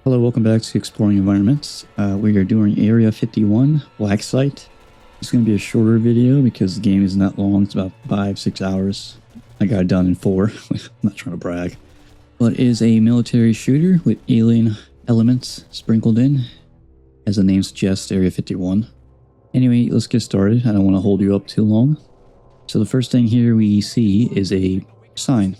Hello, welcome back to Exploring Environments. We are doing Area 51, Blacksite. It's going to be a shorter video because the game isn't that long. It's about 5-6 hours. I got it done in 4. I'm not trying to brag. But it is a military shooter with alien elements sprinkled in. As the name suggests, Area 51. Anyway, let's get started. I don't want to hold you up too long. So the first thing here we see is a sign.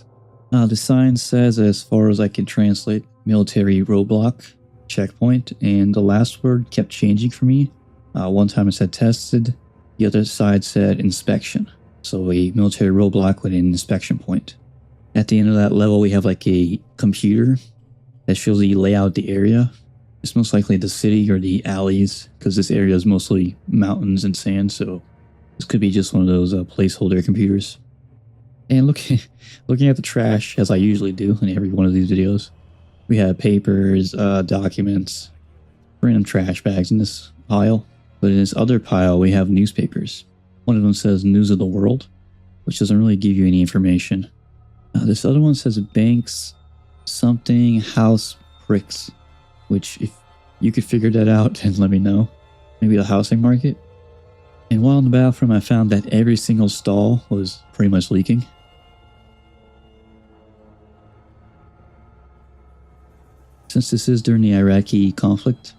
The sign says, as far as I can translate, military roadblock, checkpoint, and the last word kept changing for me. One time it said tested, the other side said inspection. So a military roadblock with an inspection point. At the end of that level, we have like a computer that shows the layout of the area. It's most likely the city or the alleys, because this area is mostly mountains and sand, so this could be just one of those placeholder computers. And looking at the trash, as I usually do in every one of these videos, we have papers, documents, random trash bags in this pile. But in this other pile, we have newspapers. One of them says News of the World, which doesn't really give you any information. This other one says Banks something House Bricks, which if you could figure that out and let me know. Maybe the housing market. And while in the bathroom, I found that every single stall was pretty much leaking. Since this is during the Iraqi conflict,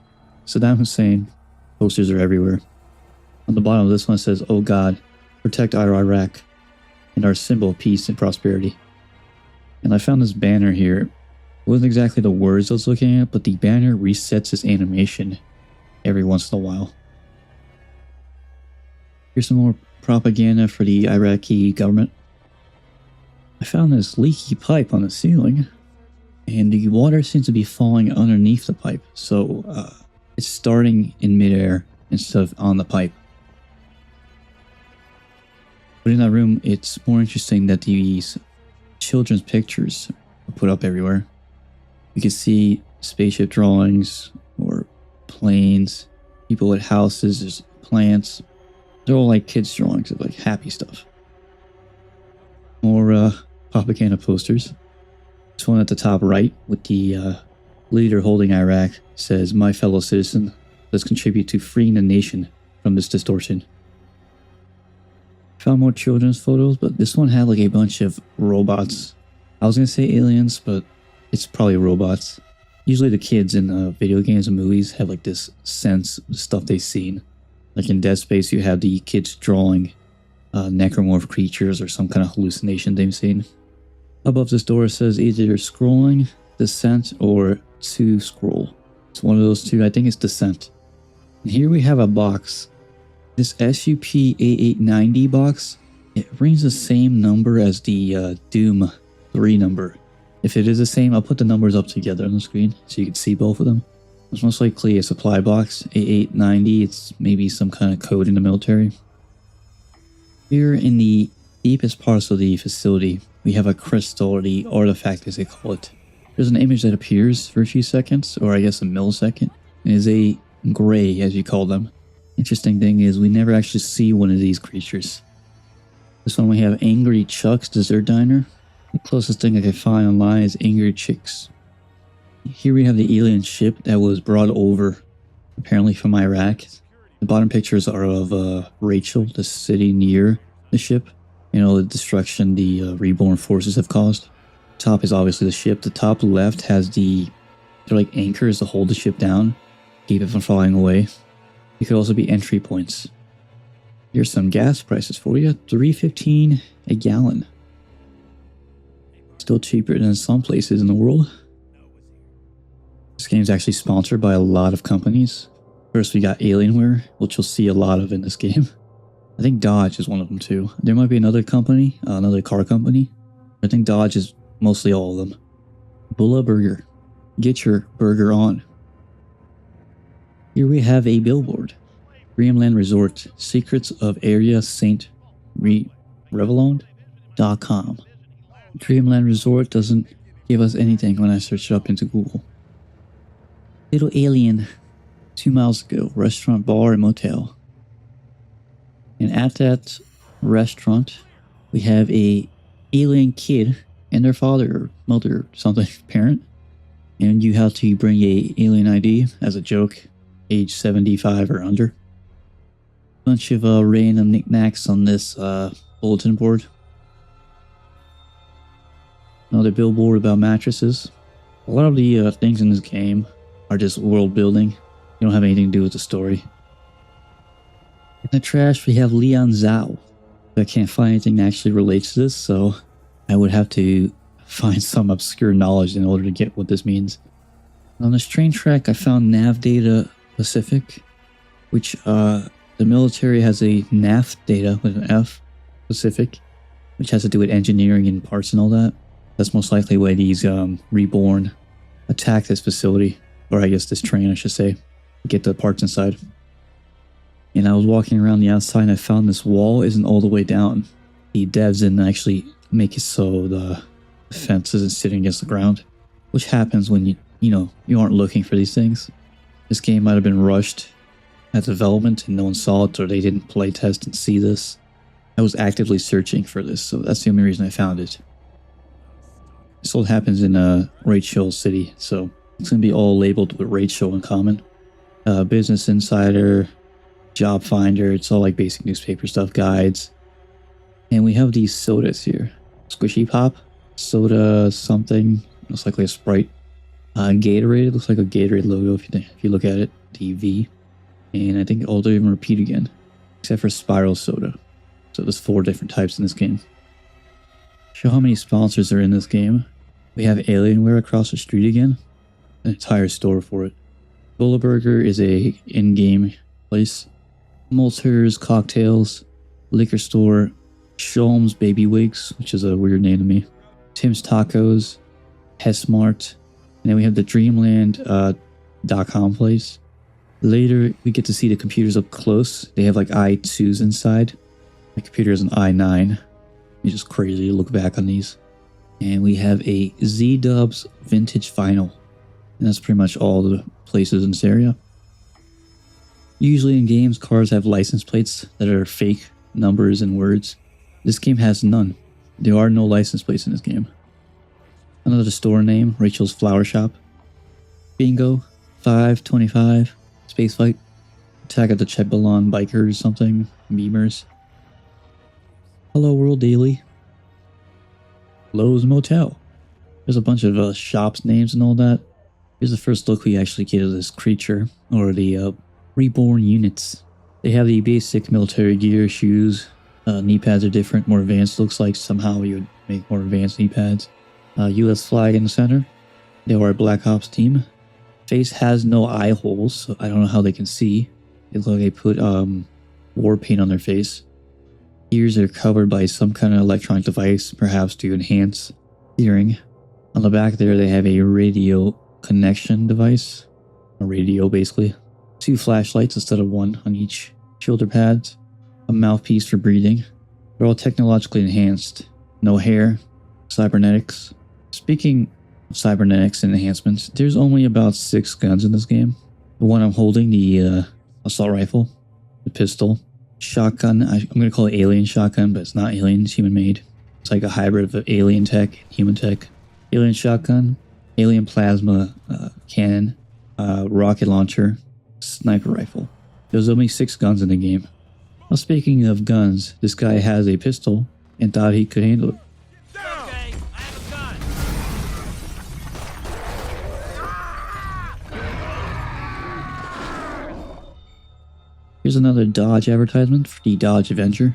Saddam Hussein posters are everywhere. On the bottom of this one it says, "Oh God, protect our Iraq," and our symbol of peace and prosperity. And I found this banner here. It wasn't exactly the words I was looking at, but the banner resets its animation every once in a while. Here's some more propaganda for the Iraqi government. I found this leaky pipe on the ceiling, and the water seems to be falling underneath the pipe, so it's starting in midair instead of on the pipe. But in that room, it's more interesting that these children's pictures are put up everywhere. You can see spaceship drawings or planes, people with houses, there's plants. They're all like kids' drawings of like happy stuff. More propaganda posters. This one at the top right with the leader holding Iraq says, "My fellow citizen, let's contribute to freeing the nation from this distortion." Found more children's photos, but this one had like a bunch of robots. I was going to say aliens, but it's probably robots. Usually the kids in video games and movies have like this sense of stuff they've seen. Like in Dead Space, you have the kids drawing necromorph creatures or some kind of hallucination they've seen. Above this door says either scrolling, descent, or to scroll. It's one of those two. I think it's descent. And here we have a box. This SUP-8890 box, it rings the same number as the Doom 3 number. If it is the same, I'll put the numbers up together on the screen so you can see both of them. It's most likely a supply box, 8890. It's maybe some kind of code in the military. Here in the deepest parts of the facility, we have a crystal, or the artifact as they call it. There's an image that appears for a few seconds, or I guess a millisecond. It is a gray, as you call them. Interesting thing is we never actually see one of these creatures. This one we have Angry Chuck's Dessert Diner. The closest thing I can find online is Angry Chicks. Here we have the alien ship that was brought over, apparently from Iraq. The bottom pictures are of Rachel, the city near the ship. You know, the destruction the reborn forces have caused. Top is obviously the ship. The top left has they're like anchors to hold the ship down, keep it from falling away. It could also be entry points. Here's some gas prices for you. $3.15 a gallon. Still cheaper than some places in the world. This game is actually sponsored by a lot of companies. First we got Alienware, which you'll see a lot of in this game. I think Dodge is one of them too. There might be another company, another car company. I think Dodge is mostly all of them. Bulla Burger. Get your burger on. Here we have a billboard. Dreamland Resort. Secrets of Area St. Revelon.com. Dreamland Resort doesn't give us anything when I search it up into Google. Little Alien. 2 miles ago. Restaurant, bar, and motel. And at that restaurant, we have a alien kid and their father or mother or something, parent. And you have to bring a alien ID as a joke, age 75 or under. Bunch of random knickknacks on this bulletin board. Another billboard about mattresses. A lot of the things in this game are just world building. They don't have anything to do with the story. In the trash, we have Leon Zhao. I can't find anything that actually relates to this, so I would have to find some obscure knowledge in order to get what this means. On this train track, I found Nav Data Pacific, which the military has a NAF data with an F, Pacific, which has to do with engineering and parts and all that. That's most likely why these reborn attack this facility, or I guess this train, I should say, to get the parts inside. And I was walking around the outside and I found this wall isn't all the way down. The devs didn't actually make it so the fence isn't sitting against the ground, which happens when you aren't looking for these things. This game might have been rushed at development and no one saw it, or they didn't play test and see this. I was actively searching for this, so that's the only reason I found it. This all happens in Rachel City, so it's going to be all labeled with Rachel in common. Business Insider, Job Finder, it's all like basic newspaper stuff, guides. And we have these sodas here. Squishy Pop, soda something, looks like a Sprite. Gatorade, looks like a Gatorade logo if you look at it, DV. And I think all of them repeat again, except for Spiral Soda. So there's 4 different types in this game. Show how many sponsors are in this game. We have Alienware across the street again. An entire store for it. Burger is a in-game place. Malters, cocktails, liquor store, Sholmes Baby Wigs, which is a weird name to me. Tim's Tacos, Hesmart, and then we have the Dreamland.com place. Later, we get to see the computers up close. They have like i2s inside. My computer is an i9. It's just crazy to look back on these. And we have a Z-Dubs vintage vinyl. And that's pretty much all the places in this area. Usually in games, cars have license plates that are fake numbers and words. This game has none. There are no license plates in this game. Another store name, Rachel's Flower Shop. Bingo, 525, Spacefight, Attack of the Chebalon Bikers, something, Memers. Hello World Daily. Lowe's Motel. There's a bunch of shops names and all that. Here's the first look we actually get of this creature, or the reborn units. They have the basic military gear, shoes, knee pads are different, more advanced. Looks like somehow you would make more advanced knee pads. US flag in the center. They are a Black Ops team. Face has no eye holes, so I don't know how they can see. It looks like they put war paint on their face. Ears are covered by some kind of electronic device, perhaps to enhance hearing. On the back there, they have a radio connection device. A radio, basically. 2 flashlights instead of 1 on each shoulder pads. A mouthpiece for breathing. They're all technologically enhanced. No hair. Cybernetics. Speaking of cybernetics and enhancements, there's only about 6 guns in this game. The one I'm holding, the assault rifle, the pistol, shotgun. I'm going to call it alien shotgun, but it's not alien, it's human made. It's like a hybrid of alien tech and human tech. Alien shotgun, alien plasma cannon, rocket launcher, sniper rifle. There's only 6 guns in the game. Now speaking of guns, this guy has a pistol and thought he could handle it. Here's another Dodge advertisement for the Dodge Avenger.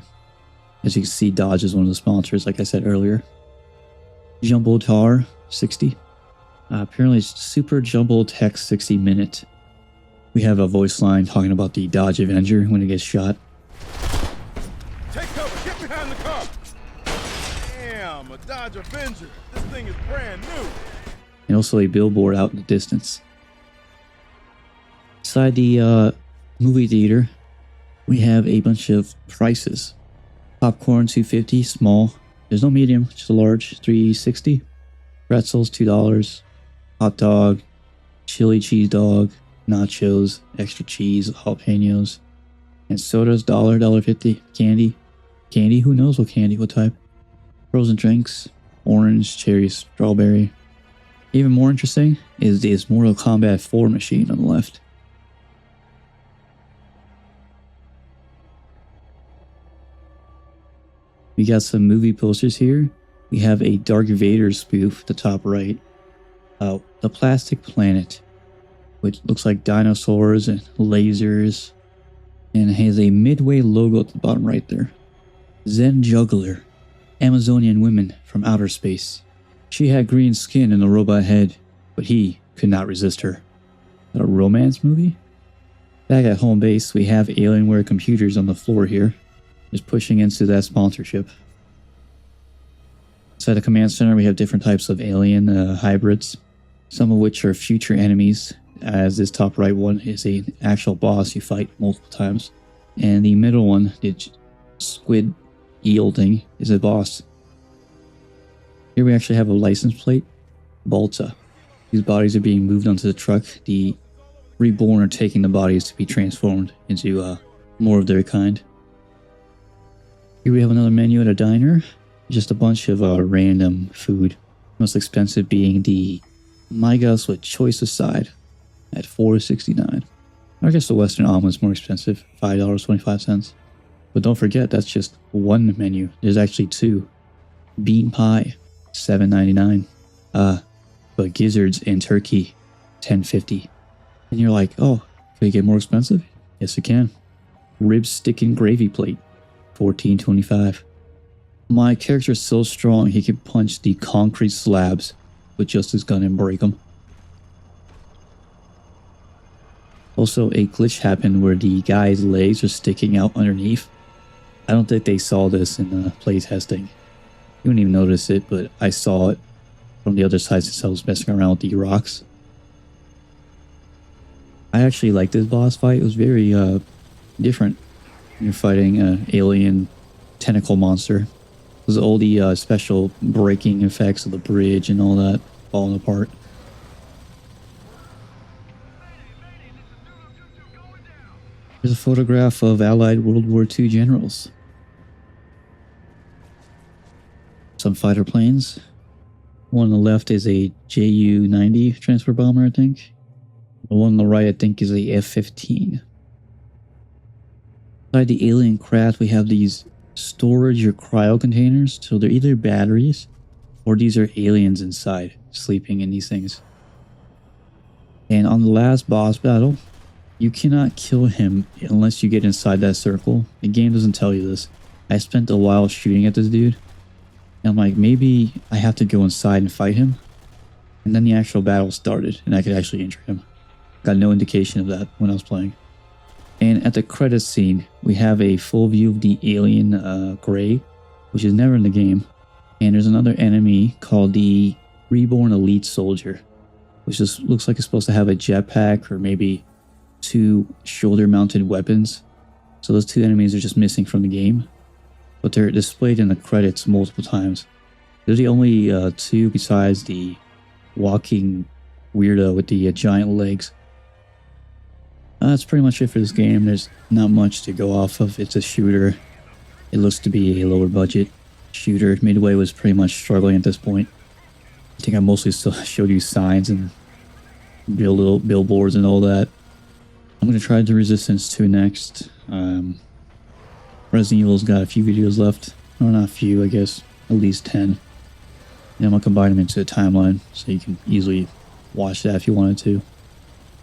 As you can see, Dodge is one of the sponsors, like I said earlier. Jumbo Tar 60. Apparently it's Super Jumbo Tech 60 Minute. We have a voice line talking about the Dodge Avenger when it gets shot. Take cover, get behind the car. Damn, a Dodge Avenger. This thing is brand new. And also a billboard out in the distance. Inside the movie theater, we have a bunch of prices. Popcorn $2.50, small. There's no medium, just a large, $3.60. Pretzels $2. Hot dog, chili cheese dog, nachos, extra cheese, jalapenos, and sodas $1.50. Candy, who knows what candy, what type. Frozen drinks, orange, cherry, strawberry. Even more interesting is this Mortal Kombat 4 machine on the left. We got some movie posters here. We have a Darth Vader spoof at the top right. The Plastic Planet, which looks like dinosaurs and lasers, and has a Midway logo at the bottom right there. Zen Juggler, Amazonian women from outer space. She had green skin and a robot head, but he could not resist her. Is that a romance movie? Back at home base, we have Alienware computers on the floor here, just pushing into that sponsorship. Inside the command center, we have different types of alien hybrids, some of which are future enemies, as this top right one is an actual boss you fight multiple times. And the middle one, the squid eel thing, is a boss. Here we actually have a license plate, Balta. These bodies are being moved onto the truck. The reborn are taking the bodies to be transformed into more of their kind. Here we have another menu at a diner. Just a bunch of random food. Most expensive being the My Gus with choice aside at $4.69. I guess the Western omelet's more expensive, $5.25. But don't forget, that's just one menu. There's actually two. Bean pie, $7.99. But gizzards and turkey, $10.50. And you're like, oh, can it get more expensive? Yes, it can. Rib stick and gravy plate, $14.25. My character's so strong he can punch the concrete slabs with just his gun and break them. Also, a glitch happened where the guy's legs are sticking out underneath. I don't think they saw this in playtesting. You wouldn't even notice it, but I saw it from the other side since I was messing around with the rocks. I actually liked this boss fight. It was very different. You're fighting an alien tentacle monster. It was all the special breaking effects of the bridge and all that falling apart. Here's a photograph of Allied World War II generals. Some fighter planes. One on the left is a Ju-90 transport bomber, I think. The one on the right, I think, is a F-15. Inside the alien craft, we have these storage or cryo containers. So they're either batteries or these are aliens inside sleeping in these things. And on the last boss battle, you cannot kill him unless you get inside that circle. The game doesn't tell you this. I spent a while shooting at this dude. And I'm like, maybe I have to go inside and fight him. And then the actual battle started and I could actually injure him. Got no indication of that when I was playing. And at the credits scene, we have a full view of the alien Gray, which is never in the game. And there's another enemy called the Reborn Elite Soldier, which just looks like it's supposed to have a jetpack or maybe two shoulder-mounted weapons. So those two enemies are just missing from the game, but they're displayed in the credits multiple times. They're the only two besides the walking weirdo with the giant legs. That's pretty much it for this game. There's not much to go off of. It's a shooter. It looks to be a lower budget shooter. Midway was pretty much struggling at this point. I think I mostly still showed you signs and little billboards and all that. I'm going to try the Resistance 2 next. Resident Evil's got a few videos left. Or not a few, I guess. At least 10. And I'm going to combine them into a timeline so you can easily watch that if you wanted to.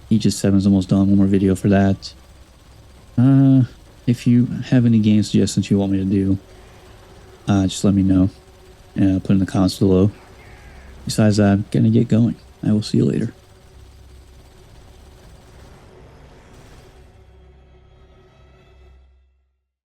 Aegis 7 is almost done. One more video for that. If you have any game suggestions you want me to do, just let me know. Put in the comments below. Besides that, I'm going to get going. I will see you later.